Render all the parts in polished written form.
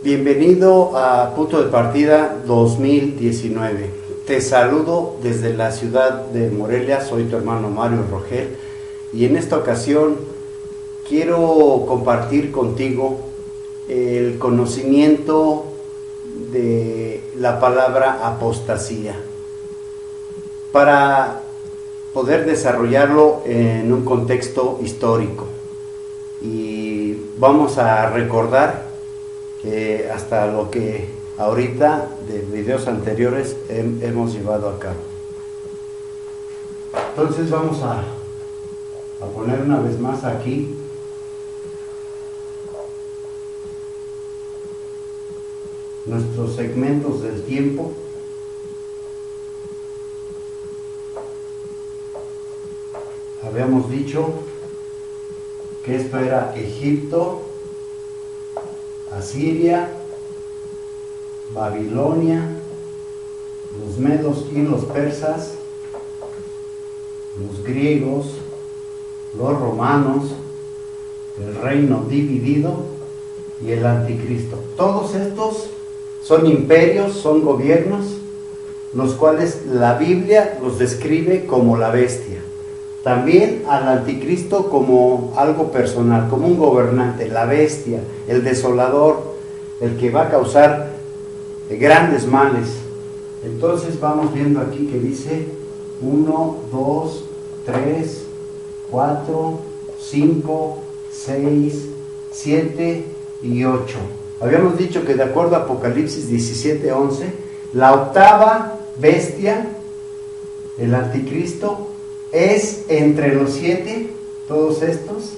Bienvenido a Punto de Partida 2019. Te saludo desde la ciudad de Morelia, soy tu hermano Mario Rogel y en esta ocasión quiero compartir contigo el conocimiento de la palabra apostasía para poder desarrollarlo en un contexto histórico. Y vamos a recordar que hasta lo que ahorita de videos anteriores hemos llevado a cabo. Entonces vamos a poner una vez más aquí nuestros segmentos del tiempo. Habíamos dicho que esto era Egipto, Asiria, Babilonia, los medos y los persas, los griegos, los romanos, el reino dividido y el anticristo. Todos estos son imperios, son gobiernos, los cuales la Biblia los describe como la bestia. También al anticristo como algo personal, como un gobernante, la bestia, el desolador, el que va a causar grandes males. Entonces vamos viendo aquí que dice 1, 2, 3, 4, 5, 6, 7 y 8. Habíamos dicho que de acuerdo a Apocalipsis 17, 11, la octava bestia, el anticristo, es entre los 7, todos estos,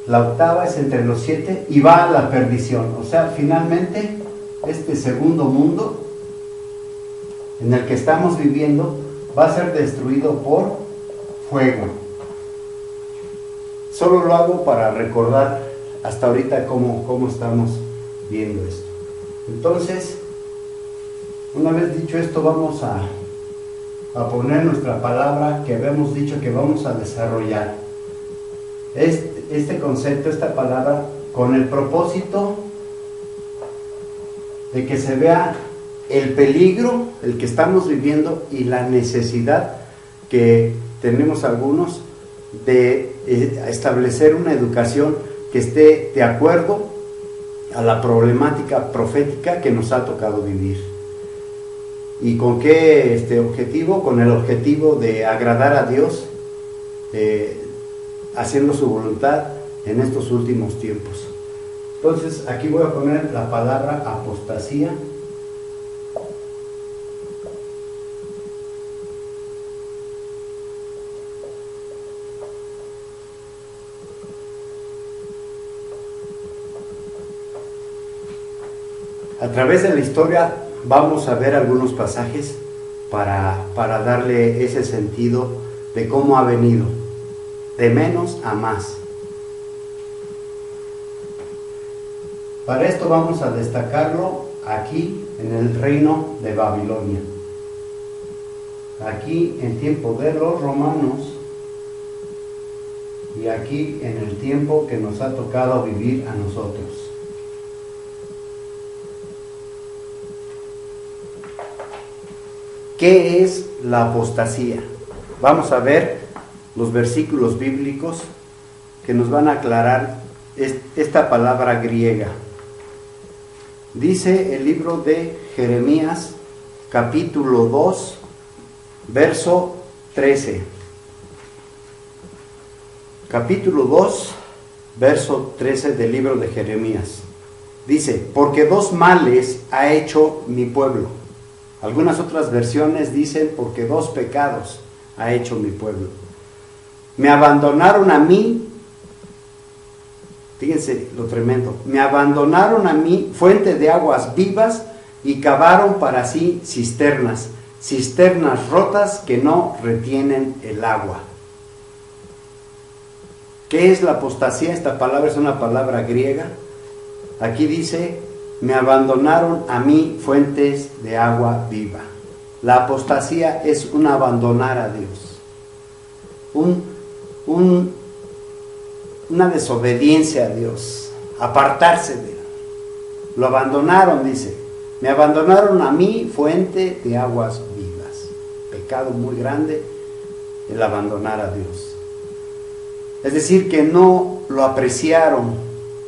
la octava es entre los 7 y va a la perdición. O sea, finalmente este segundo mundo en el que estamos viviendo va a ser destruido por fuego. Solo lo hago para recordar hasta ahorita cómo estamos viendo esto. Entonces, una vez dicho esto, vamos a poner nuestra palabra que habíamos dicho que vamos a desarrollar. Este concepto, esta palabra, con el propósito de que se vea el peligro, el que estamos viviendo y la necesidad que tenemos algunos de establecer una educación que esté de acuerdo a la problemática profética que nos ha tocado vivir. ¿Y con qué objetivo? Con el objetivo de agradar a Dios, haciendo su voluntad en estos últimos tiempos. Entonces aquí voy a poner la palabra apostasía. A través de la historia vamos a ver algunos pasajes para darle ese sentido de cómo ha venido, de menos a más. Para esto vamos a destacarlo aquí en el reino de Babilonia. Aquí en tiempo de los romanos y aquí en el tiempo que nos ha tocado vivir a nosotros. ¿Qué es la apostasía? Vamos a ver los versículos bíblicos que nos van a aclarar esta palabra griega. Dice el libro de Jeremías, capítulo 2, verso 13. Capítulo 2, verso 13 del libro de Jeremías. Dice, porque dos males ha hecho mi pueblo. Algunas otras versiones dicen, porque dos pecados ha hecho mi pueblo. Me abandonaron a mí, fíjense lo tremendo, me abandonaron a mí, fuente de aguas vivas, y cavaron para sí cisternas rotas que no retienen el agua. ¿Qué es la apostasía? Esta palabra es una palabra griega. Aquí dice, me abandonaron a mí fuentes de agua viva. La apostasía es un abandonar a Dios, una desobediencia a Dios, apartarse de Él. lo abandonaron, dice. Me abandonaron a mí, fuente de aguas vivas. Pecado muy grande el abandonar a Dios. Es decir, que no lo apreciaron,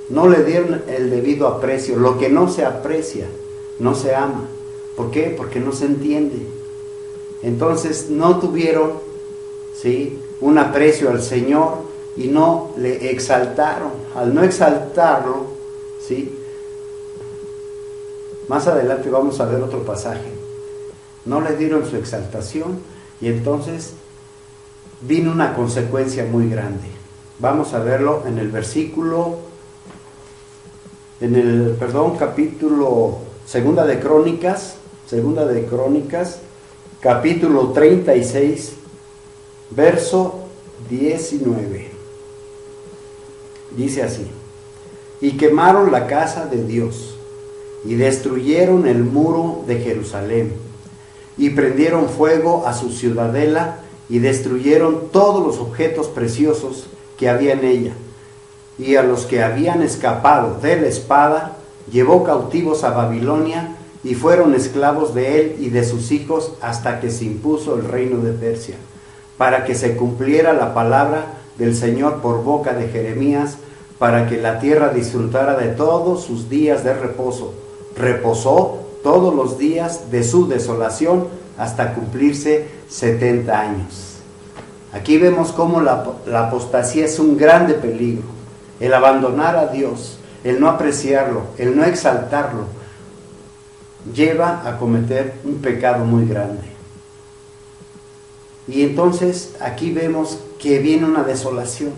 no le dieron el debido aprecio. Lo que no se aprecia, no se ama. ¿Por qué? Porque no se entiende. Entonces no tuvieron, ¿sí?, un aprecio al Señor y no le exaltaron. Al no exaltarlo, ¿sí?, más adelante vamos a ver otro pasaje. No le dieron su exaltación y entonces vino una consecuencia muy grande. Vamos a verlo en el capítulo Segunda de Crónicas, capítulo 36, verso 19. Dice así: y quemaron la casa de Dios, y destruyeron el muro de Jerusalén, y prendieron fuego a su ciudadela, y destruyeron todos los objetos preciosos que había en ella, y a los que habían escapado de la espada, llevó cautivos a Babilonia, y fueron esclavos de él y de sus hijos hasta que se impuso el reino de Persia, para que se cumpliera la palabra del Señor por boca de Jeremías, para que la tierra disfrutara de todos sus días de reposo. Reposó todos los días de su desolación hasta cumplirse 70 años. Aquí vemos cómo la apostasía es un grande peligro. El abandonar a Dios, el no apreciarlo, el no exaltarlo, lleva a cometer un pecado muy grande. Y entonces aquí vemos que viene una desolación.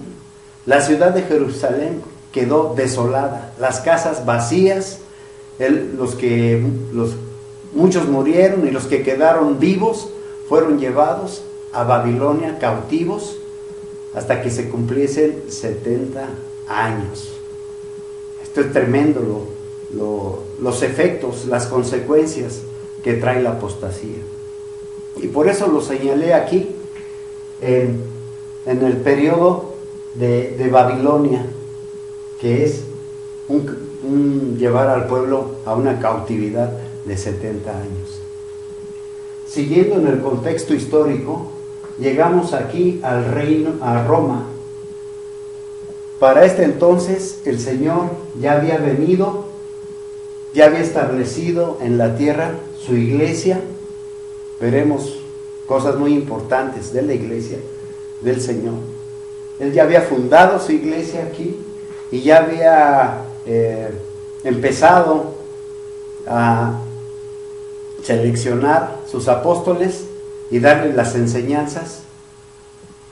La ciudad de Jerusalén quedó desolada, las casas vacías, muchos murieron y los que quedaron vivos fueron llevados a Babilonia cautivos hasta que se cumpliesen 70 años. Esto es tremendo, los efectos, las consecuencias que trae la apostasía. Y por eso lo señalé aquí en el periodo de Babilonia, que es llevar al pueblo a una cautividad de 70 años. Siguiendo en el contexto histórico, llegamos aquí al reino, a Roma. Para este entonces el Señor ya había venido, ya había establecido en la tierra su iglesia. Veremos cosas muy importantes de la iglesia del Señor. Él ya había fundado su iglesia aquí y ya había empezado a seleccionar sus apóstoles y darles las enseñanzas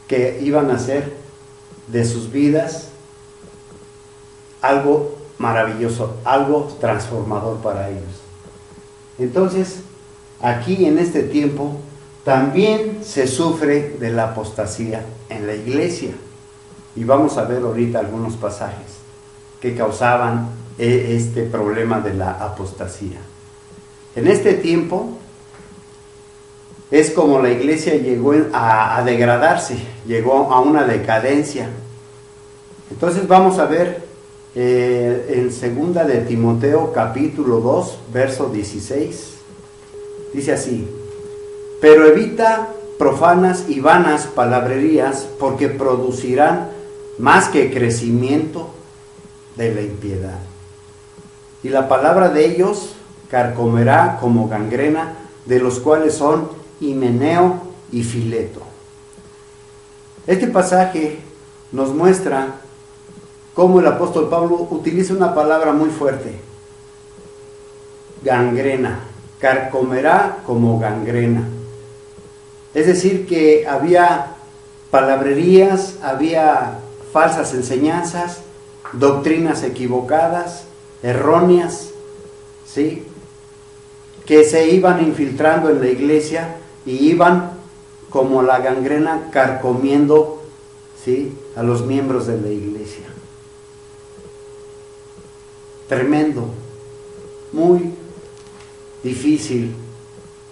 que iban a hacer de sus vidas algo maravilloso, algo transformador para ellos. Entonces, aquí en este tiempo también se sufre de la apostasía en la iglesia. Y vamos a ver ahorita algunos pasajes que causaban este problema de la apostasía. En este tiempo es como la iglesia llegó a degradarse, llegó a una decadencia. Entonces vamos a ver en segunda de Timoteo capítulo 2, verso 16. Dice así: pero evita profanas y vanas palabrerías, porque producirán más que crecimiento de la impiedad. Y la palabra de ellos carcomerá como gangrena, de los cuales son Himeneo y Fileto. Este pasaje nos muestra cómo el apóstol Pablo utiliza una palabra muy fuerte: gangrena, carcomerá como gangrena. Es decir, que había palabrerías, había falsas enseñanzas, doctrinas equivocadas, erróneas, ¿sí?, que se iban infiltrando en la iglesia y iban como la gangrena carcomiendo, ¿sí?, a los miembros de la iglesia. Tremendo, muy difícil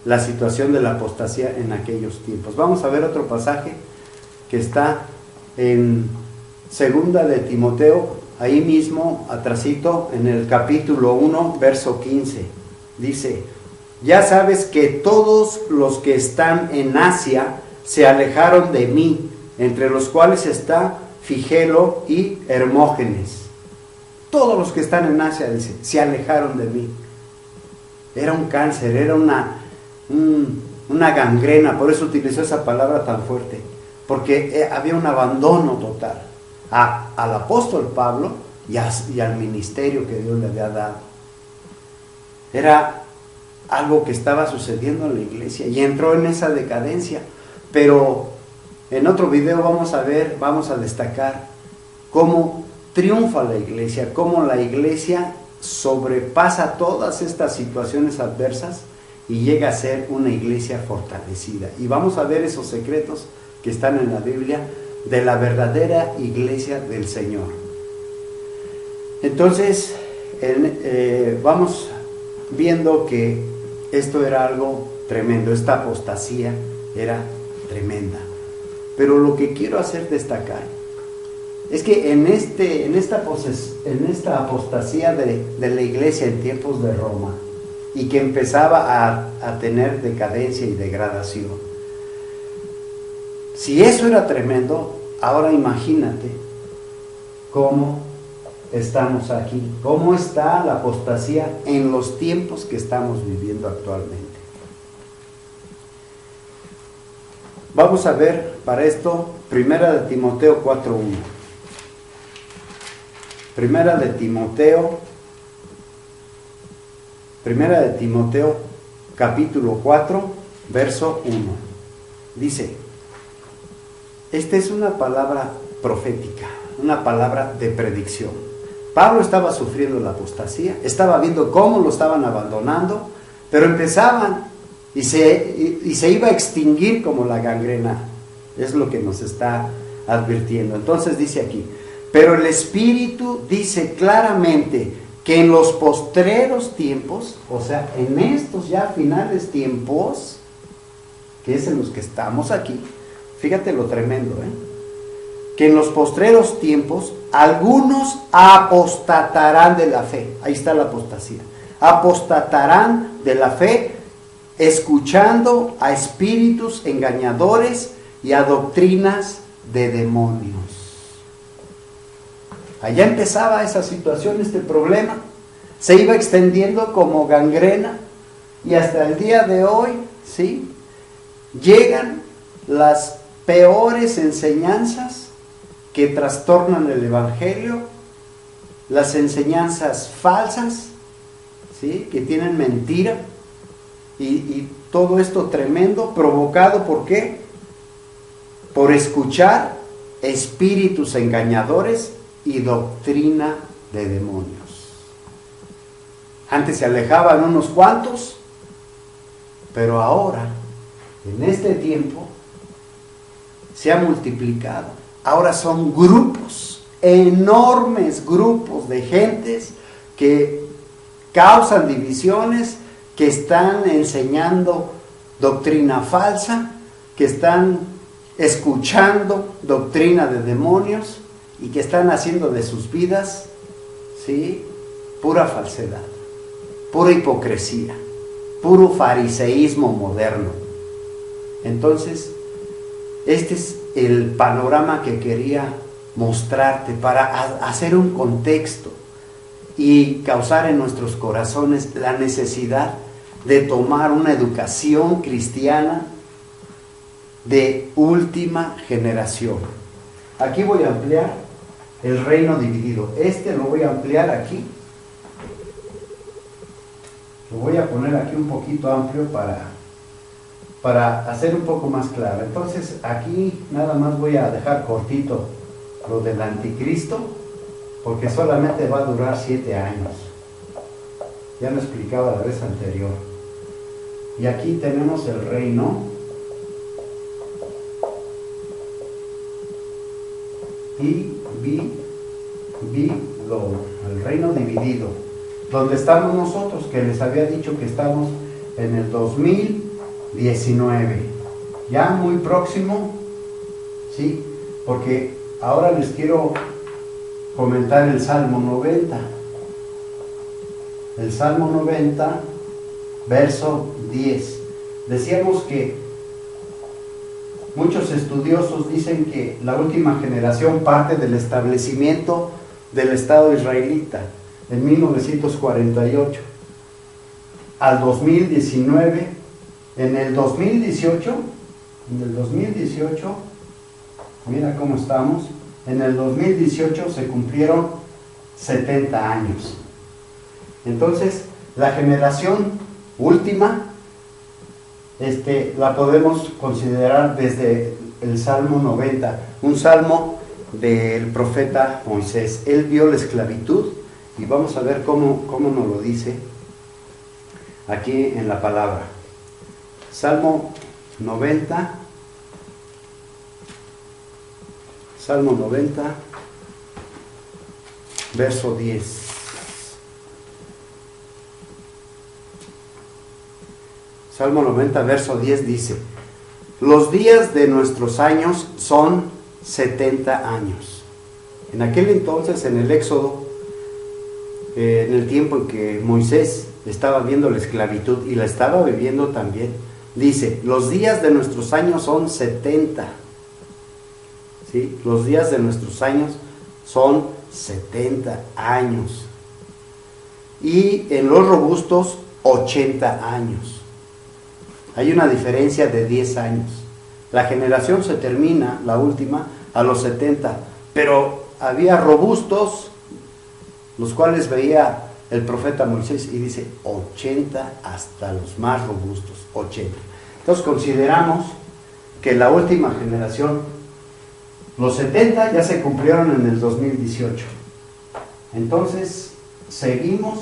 la situación de la apostasía en aquellos tiempos. Vamos a ver otro pasaje que está en segunda de Timoteo ahí mismo, atrasito, en el capítulo 1, verso 15, dice: ya sabes que todos los que están en Asia se alejaron de mí, entre los cuales está Figelo y Hermógenes. Todos los que están en Asia, dice, se alejaron de mí. Era un cáncer, era una gangrena, por eso utilizó esa palabra tan fuerte, porque había un abandono total al apóstol Pablo y al ministerio que Dios le había dado. Era algo que estaba sucediendo en la iglesia y entró en esa decadencia. Pero en otro video vamos a destacar cómo triunfa la iglesia, cómo la iglesia sobrepasa todas estas situaciones adversas y llega a ser una iglesia fortalecida. Y vamos a ver esos secretos que están en la Biblia de la verdadera iglesia del Señor. Entonces, vamos viendo que esto era algo tremendo, esta apostasía era tremenda. Pero lo que quiero hacer destacar es que en esta apostasía de la iglesia en tiempos de Roma, y que empezaba a tener decadencia y degradación, si eso era tremendo, ahora imagínate cómo estamos aquí, cómo está la apostasía en los tiempos que estamos viviendo actualmente. Vamos a ver para esto Primera de Timoteo 4:1. Primera de Timoteo capítulo 4, verso 1. Dice: esta es una palabra profética, una palabra de predicción. Pablo estaba sufriendo la apostasía, estaba viendo cómo lo estaban abandonando, pero empezaban y se iba a extinguir como la gangrena. Es lo que nos está advirtiendo. Entonces dice aquí: pero el Espíritu dice claramente que en los postreros tiempos, o sea, en estos ya finales tiempos, que es en los que estamos aquí, fíjate lo tremendo, que en los postreros tiempos algunos apostatarán de la fe. Ahí está la apostasía. Apostatarán de la fe, escuchando a espíritus engañadores y a doctrinas de demonios. Allá empezaba esa situación, este problema, se iba extendiendo como gangrena, y hasta el día de hoy, ¿sí?, llegan las peores enseñanzas que trastornan el evangelio, las enseñanzas falsas, ¿sí?, que tienen mentira, y todo esto tremendo, provocado ¿por qué? Por escuchar espíritus engañadores y doctrina de demonios. Antes se alejaban unos cuantos, pero ahora, en este tiempo, se ha multiplicado. Ahora son grupos, enormes grupos de gentes que causan divisiones, que están enseñando doctrina falsa, que están escuchando doctrina de demonios y que están haciendo de sus vidas, ¿sí?, pura falsedad, pura hipocresía, puro fariseísmo moderno. Entonces, este es el panorama que quería mostrarte para hacer un contexto y causar en nuestros corazones la necesidad de tomar una educación cristiana de última generación. Aquí voy a ampliar el reino dividido. Lo voy a ampliar aquí. Lo voy a poner aquí un poquito amplio para hacer un poco más claro. Entonces aquí nada más voy a dejar cortito lo del anticristo, porque solamente va a durar 7 años. Ya lo explicaba la vez anterior. Y aquí tenemos el reino el reino dividido, donde estamos nosotros, que les había dicho que estamos en el 2019, ya muy próximo, ¿sí? Porque ahora les quiero comentar el Salmo 90. El Salmo 90, verso 10. Decíamos que muchos estudiosos dicen que la última generación parte del establecimiento del Estado israelita en 1948 al 2019. En el 2018, mira cómo estamos, en el 2018 se cumplieron 70 años. Entonces, la generación última, la podemos considerar desde el Salmo 90, un salmo del profeta Moisés. Él vio la esclavitud y vamos a ver cómo nos lo dice aquí en la palabra. Salmo 90, verso 10. Salmo 90, verso 10 dice: los días de nuestros años son 70 años. En aquel entonces, en el Éxodo, en el tiempo en que Moisés estaba viendo la esclavitud y la estaba viviendo también, dice, los días de nuestros años son 70. ¿Sí? Los días de nuestros años son 70 años. Y en los robustos, 80 años. Hay una diferencia de 10 años. La generación se termina, la última, a los 70. Pero había robustos, los cuales veía el profeta Moisés y dice 80 hasta los más robustos, 80. Entonces consideramos que la última generación, los 70 ya se cumplieron en el 2018. Entonces seguimos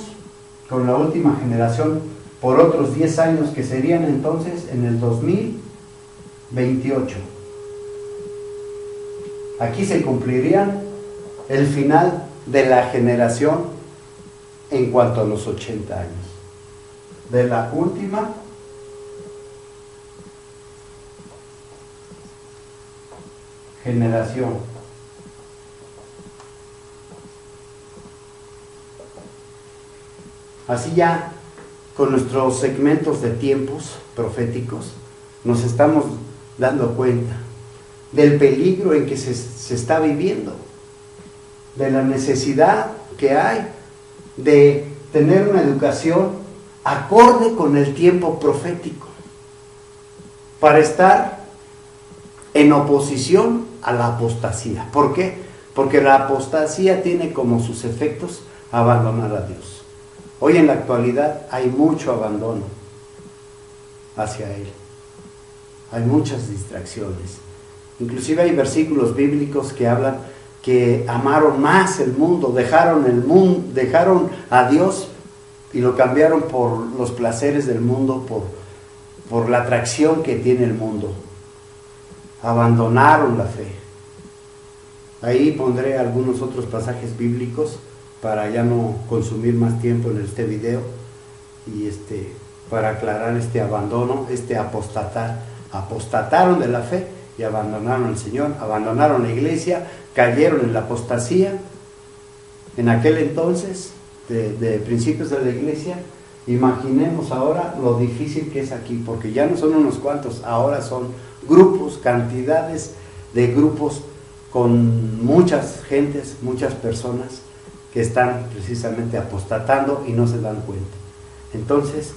con la última generación por otros 10 años, que serían entonces en el 2028. Aquí se cumpliría el final de la generación en cuanto a los 80 años. De la última generación. Así ya, con nuestros segmentos de tiempos proféticos, nos estamos dando cuenta del peligro en que se está viviendo, de la necesidad que hay de tener una educación acorde con el tiempo profético, para estar en oposición a la apostasía. ¿Por qué? Porque la apostasía tiene como sus efectos abandonar a Dios. Hoy en la actualidad hay mucho abandono hacia Él. Hay muchas distracciones. Inclusive hay versículos bíblicos que hablan que amaron más el mundo, dejaron a Dios y lo cambiaron por los placeres del mundo, por la atracción que tiene el mundo. Abandonaron la fe. Ahí pondré algunos otros pasajes bíblicos para ya no consumir más tiempo en este video y para aclarar este abandono, apostatar. Apostataron de la fe y abandonaron al Señor, abandonaron la iglesia, cayeron en la apostasía. En aquel entonces, de principios de la iglesia, imaginemos ahora lo difícil que es aquí, porque ya no son unos cuantos, ahora son grupos, cantidades de grupos con muchas gentes, muchas personas que están precisamente apostatando y no se dan cuenta. Entonces,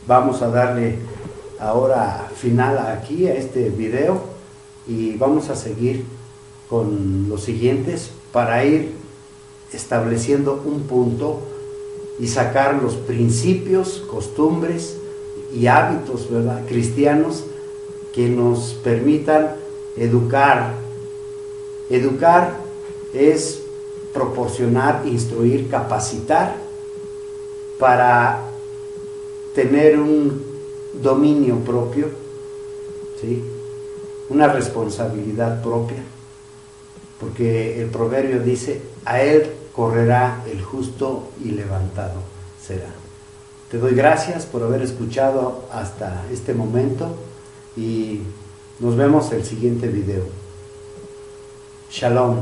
vamos a darle ahora final aquí a este video y vamos a seguir con los siguientes para ir estableciendo un punto y sacar los principios, costumbres y hábitos, ¿verdad?, cristianos que nos permitan educar. Educar es proporcionar, instruir, capacitar para tener un dominio propio, ¿sí?, una responsabilidad propia, porque el proverbio dice: a él correrá el justo y levantado será. Te doy gracias por haber escuchado hasta este momento y nos vemos en el siguiente video. Shalom.